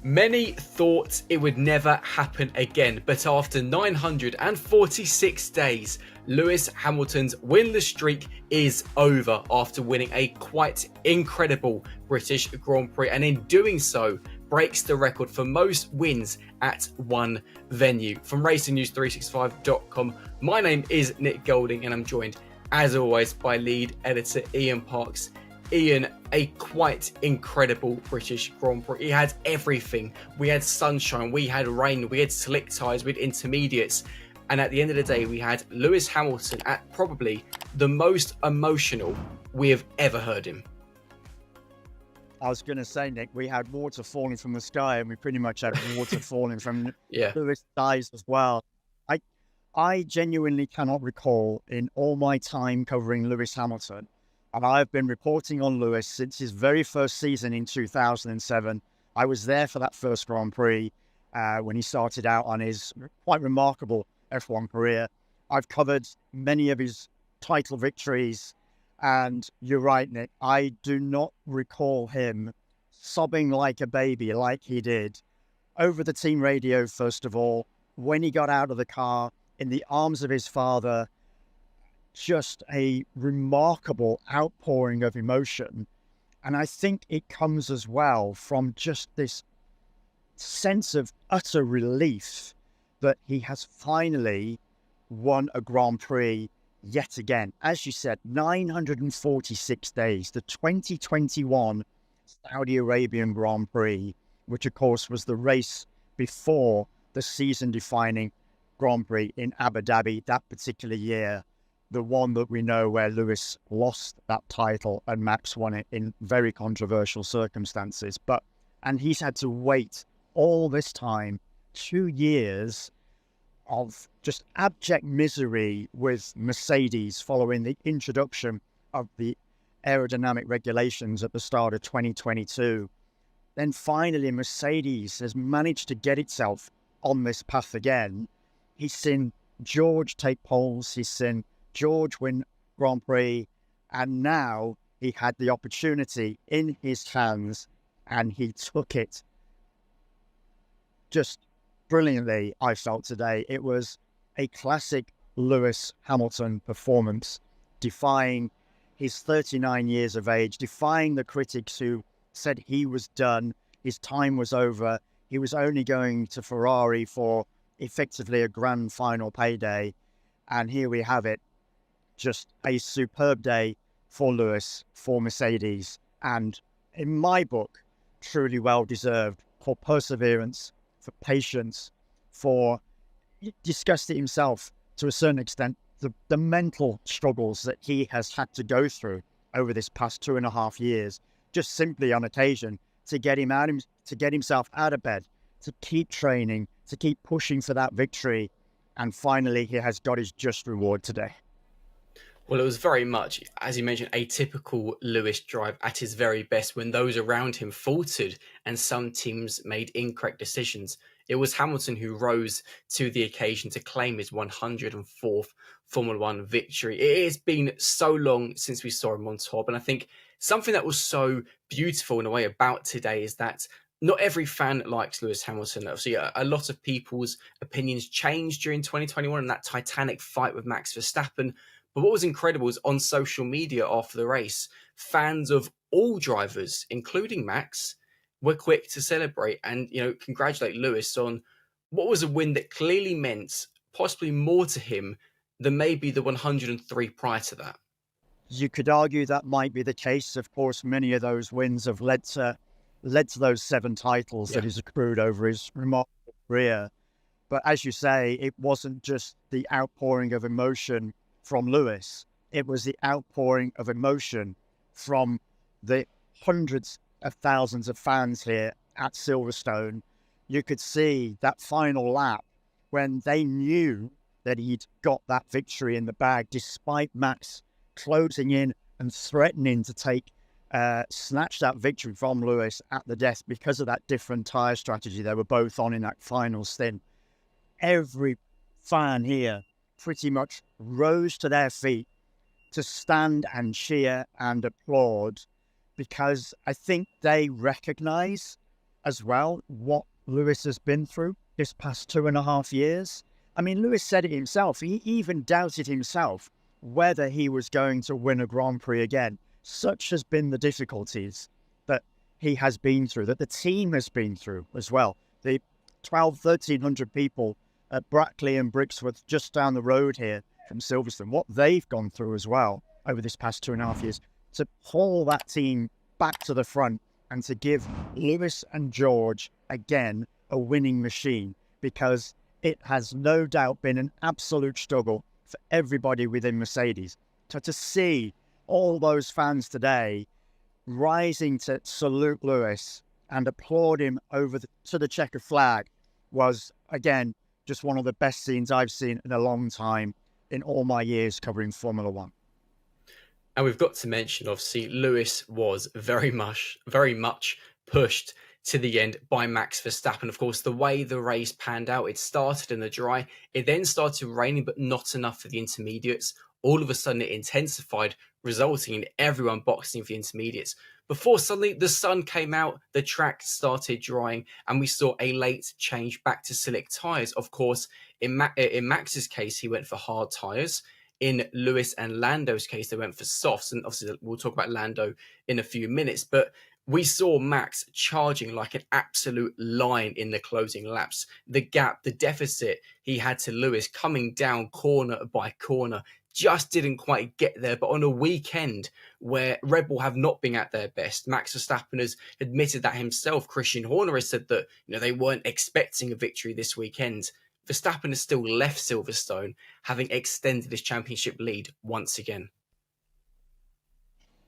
Many thought it would never happen again, but after 946 days, Lewis Hamilton's winless streak is over after winning a quite incredible British Grand Prix, and in doing so, breaks the record for most wins at one venue. From RacingNews365.com, my name is Nick Golding, and I'm joined, as always, by lead editor Ian Parks. Ian, a quite incredible British Grand Prix. It had everything. We had sunshine, we had rain, we had slick tyres, we had intermediates. And at the end of the day, we had Lewis Hamilton at probably the most emotional we have ever heard him. I was going to say, Nick, we had water falling from the sky, and we pretty much had water falling from Lewis' eyes as well. I genuinely cannot recall in all my time covering Lewis Hamilton, and I've been reporting on Lewis since his very first season in 2007. I was there for that first Grand Prix when he started out on his quite remarkable F1 career. I've covered many of his title victories, and you're right, Nick, I do not recall him sobbing like a baby like he did over the team radio, first of all, when he got out of the car in the arms of his father. Just a remarkable outpouring of emotion. And I think it comes as well from just this sense of utter relief that he has finally won a Grand Prix yet again. As you said, 946 days, the 2021 Saudi Arabian Grand Prix, which of course was the race before the season-defining Grand Prix in Abu Dhabi that particular year. The one that we know where Lewis lost that title and Max won it in very controversial circumstances. And he's had to wait all this time, 2 years of just abject misery with Mercedes following the introduction of the aerodynamic regulations at the start of 2022. Then finally, Mercedes has managed to get itself on this path again. He's seen George take poles, he's seen George win Grand Prix, and now he had the opportunity in his hands and he took it just brilliantly. I felt today it was a classic Lewis Hamilton performance, defying his 39 years of age, defying the critics who said he was done, his time was over, he was only going to Ferrari for effectively a grand final payday. And here we have it. Just a superb day for Lewis, for Mercedes, and in my book, truly well-deserved for perseverance, for patience, for, he discussed it himself to a certain extent, the mental struggles that he has had to go through over this past 2.5 years, just simply on occasion to get himself out of bed, to keep training, to keep pushing for that victory. And finally, he has got his just reward today. Well, it was very much, as you mentioned, a typical Lewis drive at his very best when those around him faltered and some teams made incorrect decisions. It was Hamilton who rose to the occasion to claim his 104th Formula One victory. It has been so long since we saw him on top. And I think something that was so beautiful in a way about today is that not every fan likes Lewis Hamilton. Obviously, a lot of people's opinions changed during 2021 and that titanic fight with Max Verstappen. But what was incredible was on social media after the race, fans of all drivers, including Max, were quick to celebrate and, congratulate Lewis on what was a win that clearly meant possibly more to him than maybe the 103 prior to that. You could argue that might be the case. Of course, many of those wins have led to those 7 titles that he's accrued over his remarkable career. But as you say, it wasn't just the outpouring of emotion from Lewis. It was the outpouring of emotion from the hundreds of thousands of fans here at Silverstone. You could see that final lap when they knew that he'd got that victory in the bag, despite Max closing in and threatening to snatch that victory from Lewis at the death because of that different tyre strategy they were both on in that final stint. Every fan here pretty much rose to their feet to stand and cheer and applaud, because I think they recognize as well what Lewis has been through this past 2.5 years. I mean, Lewis said it himself. He even doubted himself whether he was going to win a Grand Prix again. Such has been the difficulties that he has been through, that the team has been through as well. The 1,300 people at Brackley and Brixworth, just down the road here from Silverstone, what they've gone through as well over this past 2.5 years, to pull that team back to the front and to give Lewis and George again a winning machine, because it has no doubt been an absolute struggle for everybody within Mercedes. To see all those fans today rising to salute Lewis and applaud him over to the checkered flag was, again, just one of the best scenes I've seen in a long time in all my years covering Formula One. And we've got to mention, obviously, Lewis was very much pushed to the end by Max Verstappen. Of course, the way the race panned out, it started in the dry, it then started raining, but not enough for the intermediates. All of a sudden, it intensified, resulting in everyone boxing for the intermediates. Before suddenly the sun came out, the track started drying, and we saw a late change back to slick tyres. Of course, in Max's case, he went for hard tyres. In Lewis and Lando's case, they went for softs, and obviously we'll talk about Lando in a few minutes, but we saw Max charging like an absolute lion in the closing laps. The gap, the deficit he had to Lewis coming down corner by corner just didn't quite get there. But on a weekend where Red Bull have not been at their best, Max Verstappen has admitted that himself. Christian Horner has said that they weren't expecting a victory this weekend. Verstappen has still left Silverstone, having extended his championship lead once again.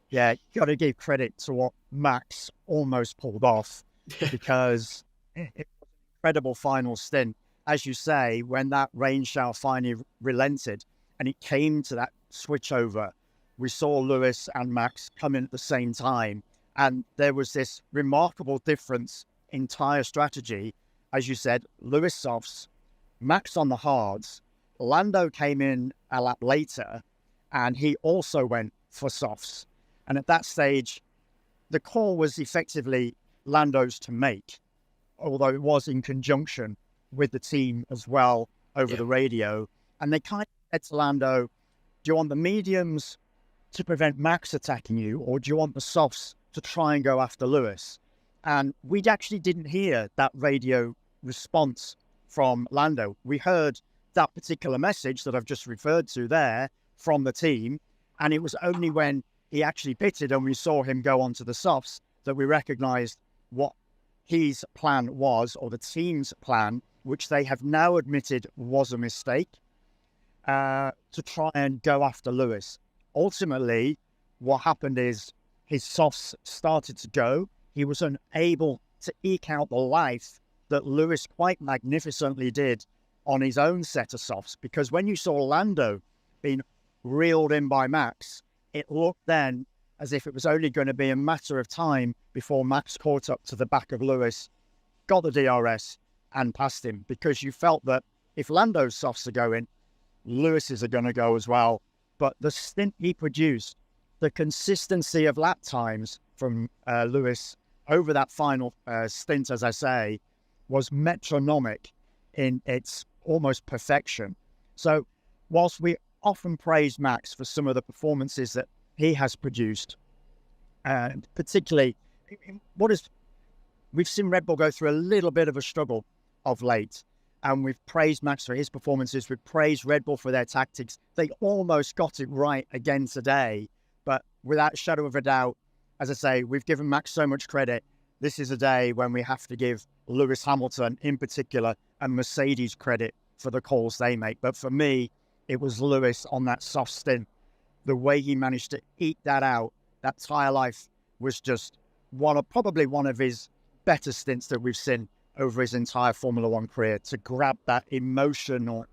Yeah, got to give credit to what Max almost pulled off, because it was an incredible final stint. As you say, when that rain shower finally relented and it came to that switchover, we saw Lewis and Max come in at the same time. And there was this remarkable difference in tyre strategy. As you said, Lewis softs, Max on the hards. Lando came in a lap later and he also went for softs. And at that stage, the call was effectively Lando's to make, although it was in conjunction with the team as well over the radio. And they kind of said to Lando, do you want the mediums to prevent Max attacking you, or do you want the softs to try and go after Lewis? And we actually didn't hear that radio response from Lando. We heard that particular message that I've just referred to there from the team. And it was only when he actually pitted and we saw him go onto the softs that we recognized what his plan was, or the team's plan, which they have now admitted was a mistake, to try and go after Lewis. Ultimately, what happened is his softs started to go. He was unable to eke out the life that Lewis quite magnificently did on his own set of softs, because when you saw Lando being reeled in by Max, it looked then as if it was only going to be a matter of time before Max caught up to the back of Lewis, got the DRS and passed him, because you felt that if Lando's softs are going, Lewis's are going to go as well. But the stint he produced, the consistency of lap times from Lewis over that final stint, as I say, was metronomic in its almost perfection. So whilst we often praise Max for some of the performances that he has produced, and particularly we've seen Red Bull go through a little bit of a struggle of late, and we've praised Max for his performances. We've praised Red Bull for their tactics. They almost got it right again today, but without a shadow of a doubt, as I say, we've given Max so much credit. This is a day when we have to give Lewis Hamilton in particular and Mercedes credit for the calls they make. But for me, it was Lewis on that soft stint. The way he managed to eke that out, that tyre life, was just probably one of his better stints that we've seen over his entire Formula One career, to grab that emotional,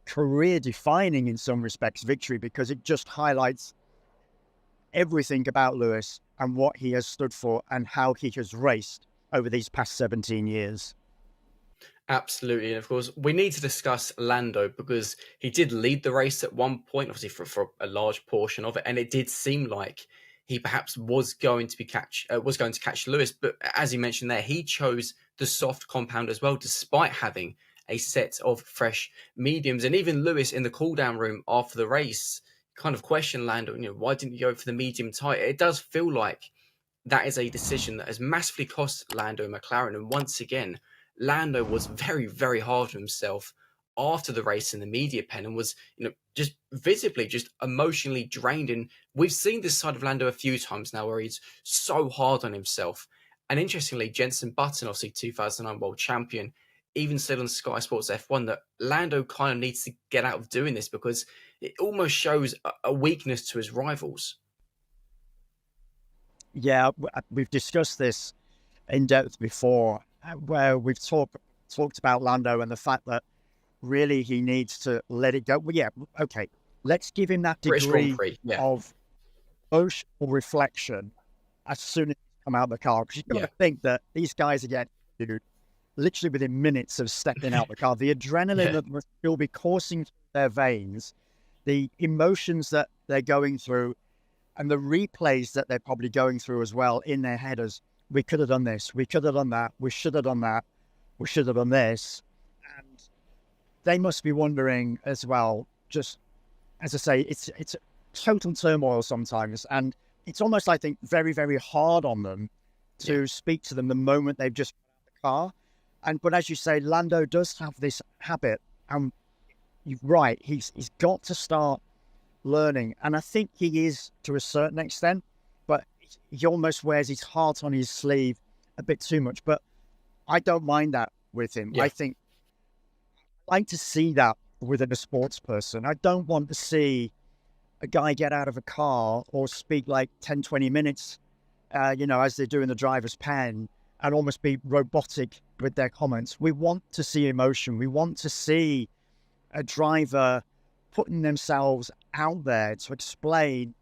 career-defining in some respects victory, because it just highlights everything about Lewis and what he has stood for and how he has raced over these past 17 years. Absolutely. And of course, we need to discuss Lando, because he did lead the race at one point, obviously for a large portion of it. And it did seem like he perhaps was going to catch Lewis. But as you mentioned there, he chose the soft compound as well, despite having a set of fresh mediums. And even Lewis in the cool down room after the race kind of questioned Lando, why didn't you go for the medium tight? It does feel like that is a decision that has massively cost Lando McLaren. And once again, Lando was very, very hard on himself after the race in the media pen and was, just visibly, just emotionally drained. And we've seen this side of Lando a few times now where he's so hard on himself. And interestingly, Jenson Button, obviously 2009 world champion, even said on Sky Sports F1 that Lando kind of needs to get out of doing this because it almost shows a weakness to his rivals. Yeah, we've discussed this in depth before, where we've talked about Lando and the fact that really he needs to let it go. Well, yeah, okay, let's give him that degree of emotional reflection as soon as he come out of the car, because you've got to think that these guys are getting literally within minutes of stepping out the car. The adrenaline that must still be coursing through their veins, the emotions that they're going through, and the replays that they're probably going through as well in their headers. We could have done this. We could have done that. We should have done that. We should have done this. And they must be wondering as well, just as I say, it's total turmoil sometimes. And it's almost, I think, very, very hard on them to speak to them the moment they've just got out of the car. But as you say, Lando does have this habit. And you're right, he's got to start learning. And I think he is to a certain extent, but he almost wears his heart on his sleeve a bit too much. But I don't mind that with him. I think I like to see that within a sports person. I don't want to see a guy get out of a car or speak like 10, 20 minutes, as they do in the driver's pen, and almost be robotic with their comments. We want to see emotion. We want to see a driver putting themselves out there to explain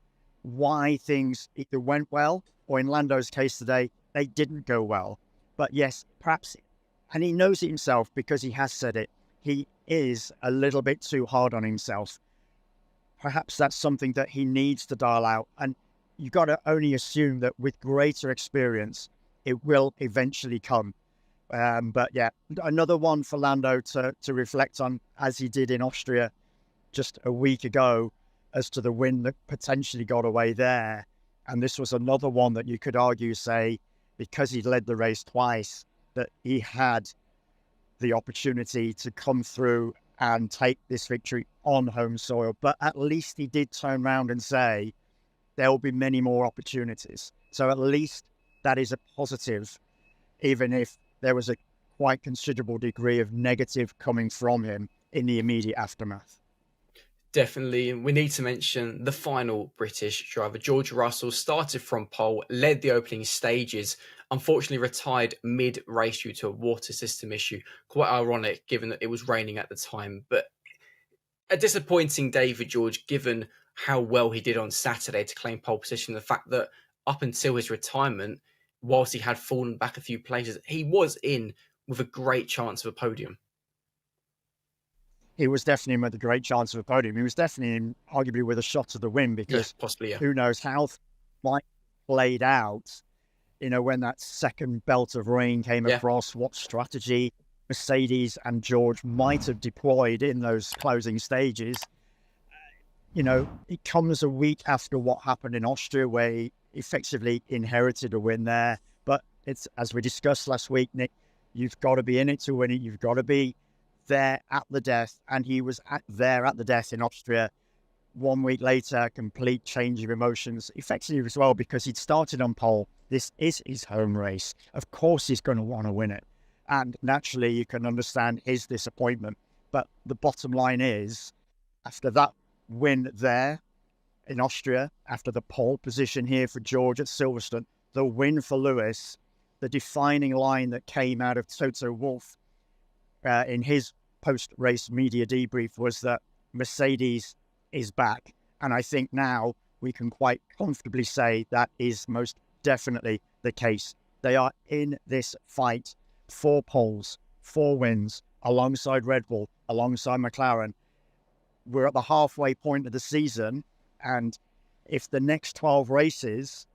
why things either went well, or in Lando's case today, they didn't go well. But yes, perhaps, and he knows it himself because he has said it, he is a little bit too hard on himself. Perhaps that's something that he needs to dial out. And you've got to only assume that with greater experience, it will eventually come. But yeah, another one for Lando to reflect on, as he did in Austria just a week ago, as to the win that potentially got away there. And this was another one that you could argue, say, because he led the race twice, that he had the opportunity to come through and take this victory on home soil. But at least he did turn around and say, there will be many more opportunities. So at least that is a positive, even if there was a quite considerable degree of negative coming from him in the immediate aftermath. Definitely. And we need to mention the final British driver, George Russell, started from pole, led the opening stages, unfortunately retired mid-race due to a water system issue. Quite ironic, given that it was raining at the time. But a disappointing day for George, given how well he did on Saturday to claim pole position. The fact that up until his retirement, whilst he had fallen back a few places, he was in with a great chance of a podium. He was definitely with a great chance of a podium. He was definitely in, arguably with a shot of the win, because possibly, who knows how might played out, when that second belt of rain came across, what strategy Mercedes and George might have deployed in those closing stages. It comes a week after what happened in Austria, where he effectively inherited a win there. But it's, as we discussed last week, Nick, you've got to be in it to win it. You've got to be there at the death, and he was there at the death in Austria. 1 week later, complete change of emotions, effectively as well, because he'd started on pole. This is his home race. Of course he's going to want to win it, and naturally you can understand his disappointment. But the bottom line is, after that win there in Austria, after the pole position here for George at Silverstone, the win for Lewis, the defining line that came out of Toto Wolff in his post-race media debrief was that Mercedes is back. And I think now we can quite comfortably say that is most definitely the case. They are in this fight, 4 poles, 4 wins, alongside Red Bull, alongside McLaren. We're at the halfway point of the season, and if the next 12 races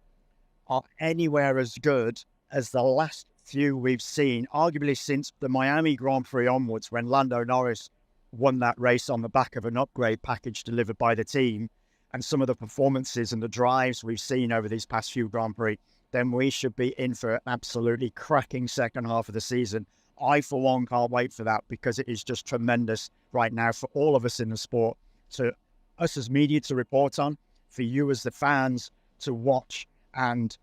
are anywhere as good as the last few we've seen, arguably since the Miami Grand Prix onwards, when Lando Norris won that race on the back of an upgrade package delivered by the team, and some of the performances and the drives we've seen over these past few Grand Prix, then we should be in for an absolutely cracking second half of the season. I, for one, can't wait for that, because it is just tremendous right now for all of us in the sport, to us as media to report on, for you as the fans to watch and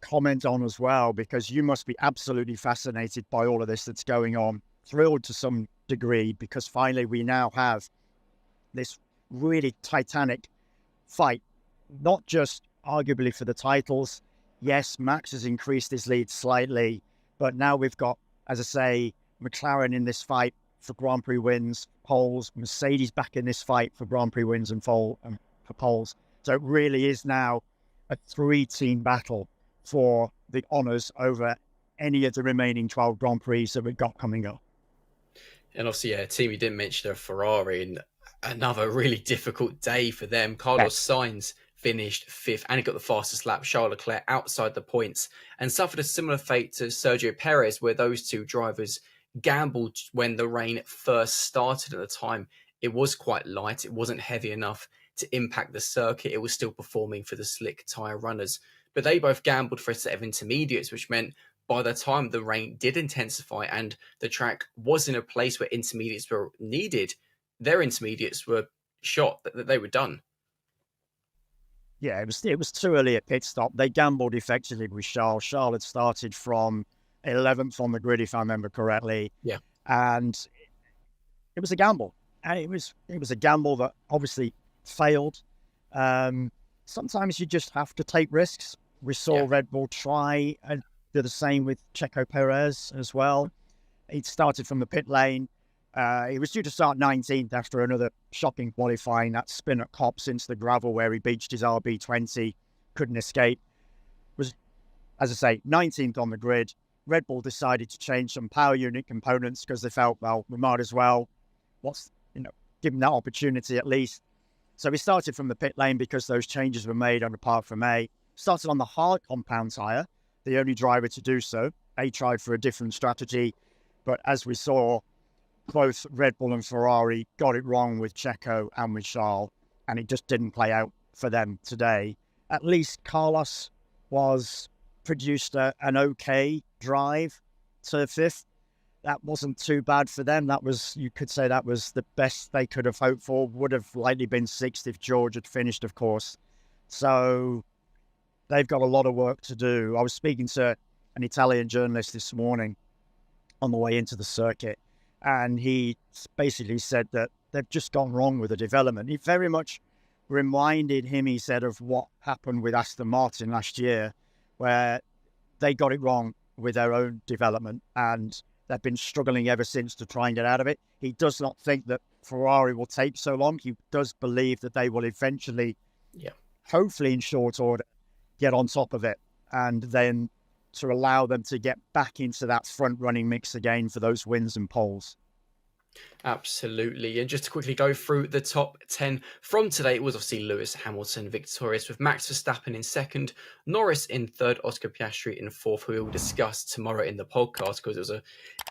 comment on as well, because you must be absolutely fascinated by all of this that's going on, thrilled to some degree, because finally we now have this really titanic fight, not just arguably for the titles. Yes, Max has increased his lead slightly, but now we've got, as I say, McLaren in this fight for Grand Prix wins, poles, Mercedes back in this fight for Grand Prix wins and for poles. So it really is now a 3-team battle for the honours over any of the remaining 12 Grand Prix that we've got coming up. And obviously, a team you didn't mention are Ferrari, and another really difficult day for them. Carlos Sainz finished 5th and he got the fastest lap. Charles Leclerc outside the points and suffered a similar fate to Sergio Perez, where those two drivers gambled when the rain first started. At the time, it was quite light. It wasn't heavy enough to impact the circuit. It was still performing for the slick tyre runners. But they both gambled for a set of intermediates, which meant by the time the rain did intensify and the track was in a place where intermediates were needed, their intermediates were shot, that they were done. Yeah, it was too early a pit stop. They gambled effectively with Charles. Charles had started from 11th on the grid, if I remember correctly. Yeah. And it was a gamble. And it was a gamble that obviously failed. Sometimes you just have to take risks. We saw Red Bull try and do the same with Checo Perez as well. He started from the pit lane. He was due to start 19th after another shocking qualifying, that spin at Copse into the gravel where he beached his RB20, couldn't escape. Was, as I say, 19th on the grid. Red Bull decided to change some power unit components because they felt, well, we might as well, give him that opportunity at least. So we started from the pit lane because those changes were made on the Parc Fermé. Started on the hard compound tyre, the only driver to do so. They tried for a different strategy, but as we saw, both Red Bull and Ferrari got it wrong with Checo and with Charles, and it just didn't play out for them today. At least Carlos produced an okay drive to 5th. That wasn't too bad for them. You could say that was the best they could have hoped for. Would have likely been 6th if George had finished, of course. So they've got a lot of work to do. I was speaking to an Italian journalist this morning on the way into the circuit, and he basically said that they've just gone wrong with the development. It very much reminded him, he said, of what happened with Aston Martin last year, where they got it wrong with their own development, and they've been struggling ever since to try and get out of it. He does not think that Ferrari will take so long. He does believe that they will eventually, hopefully in short order, get on top of it, and then to allow them to get back into that front-running mix again for those wins and poles. Absolutely. And just to quickly go through the top 10 from today, it was obviously Lewis Hamilton victorious, with Max Verstappen in 2nd, Norris in 3rd, Oscar Piastri in 4th, who we will discuss tomorrow in the podcast because it was an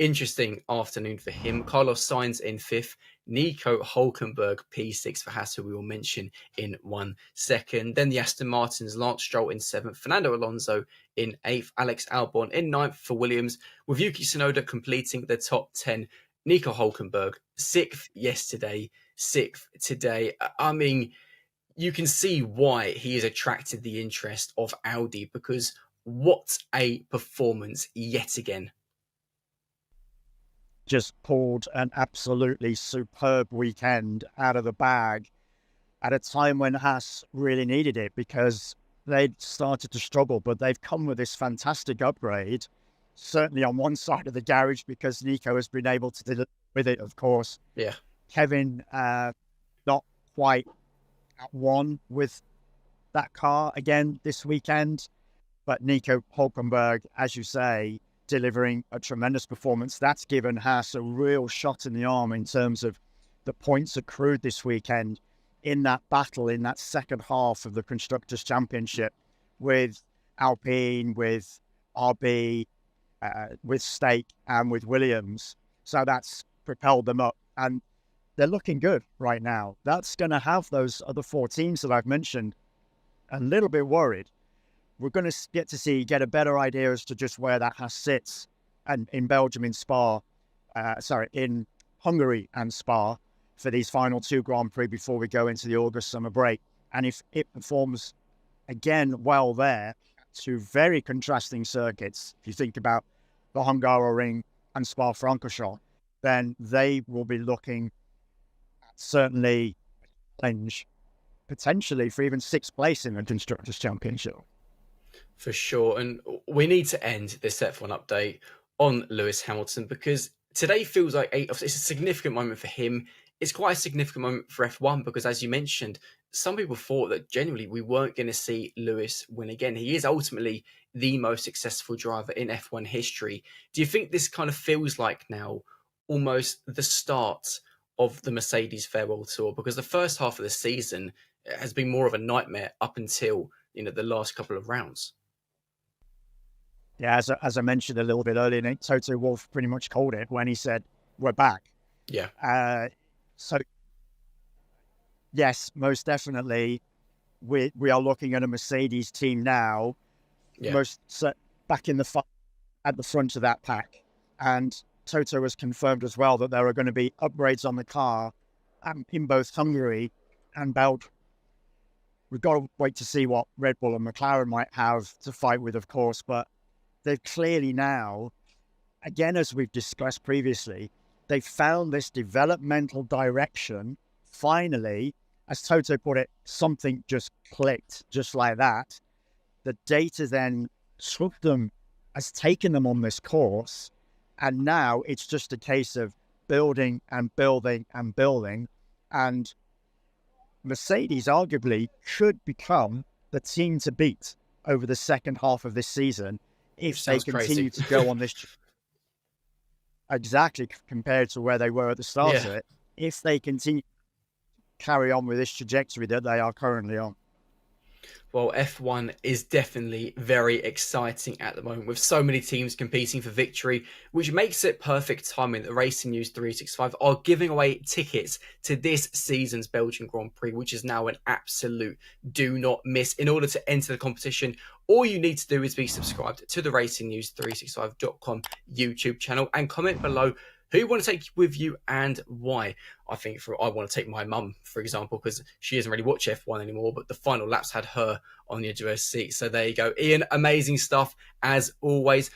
interesting afternoon for him. Carlos Sainz in 5th, Nico Hulkenberg P6 for Haas, who we will mention in 1 second. Then the Aston Martins, Lance Stroll in 7th, Fernando Alonso in 8th, Alex Albon in 9th for Williams, with Yuki Tsunoda completing the top 10. Nico Hulkenberg, 6th yesterday, 6th today. I mean, you can see why he has attracted the interest of Audi, because what a performance yet again. Just pulled an absolutely superb weekend out of the bag at a time when Haas really needed it, because they'd started to struggle, but they've come with this fantastic upgrade. Certainly on one side of the garage, because Nico has been able to deliver with it, of course. Yeah. Kevin, not quite at one with that car again this weekend, but Nico Hulkenberg, as you say, delivering a tremendous performance. That's given Haas a real shot in the arm in terms of the points accrued this weekend. in that battle in that second half of the Constructors' Championship with Alpine, with RB, with Stake, and with Williams. So that's propelled them up. And they're looking good right now. That's going to have those other four teams that I've mentioned a little bit worried. We're going to get a better idea as to just where that has sits, and in Belgium, in Spa, in Hungary and Spa for these final two Grand Prix before we go into the August summer break. And if it performs again well there, two very contrasting circuits, if you think about the Hungaroring and Spa-Francorchamps, then they will be looking at certainly challenge potentially for even sixth place in the Constructors' Championship. For sure. And we need to end this F1 update on Lewis Hamilton, because today feels like it's a significant moment for him. It's quite a significant moment for F1 because, as you mentioned, some people thought that genuinely we weren't going to see Lewis win again. He is ultimately the most successful driver in F1 history. Do you think this kind of feels like now almost the start of the Mercedes farewell tour? Because the first half of the season has been more of a nightmare up until the last couple of rounds. Yeah, as I mentioned a little bit earlier, Toto Wolff pretty much called it when he said, "We're back." Yeah. So, yes, most definitely, we are looking at a Mercedes team now, back in at the front of that pack. And Toto has confirmed as well that there are going to be upgrades on the car in both Hungary and Belgium. We've got to wait to see what Red Bull and McLaren might have to fight with, of course, but they've clearly now, again, as we've discussed previously, they've found this developmental direction. Finally, as Toto put it, something just clicked just like that. The data then swooped them, has taken them on this course. And now it's just a case of building and building and building. And Mercedes arguably should become the team to beat over the second half of this season if they continue to go on this. Exactly, compared to where they were at the start of it. If they continue to carry on with this trajectory that they are currently on. Well, F1 is definitely very exciting at the moment, with so many teams competing for victory, which makes it perfect timing that Racing News 365 are giving away tickets to this season's Belgian Grand Prix, which is now an absolute do not miss. In order to enter the competition, all you need to do is be subscribed to the RacingNews365.com YouTube channel and comment below who you want to take with you and why. I think I want to take my mum, for example, because she doesn't really watch F1 anymore, but the final laps had her on the edge of her seat. So there you go. Ian, amazing stuff as always.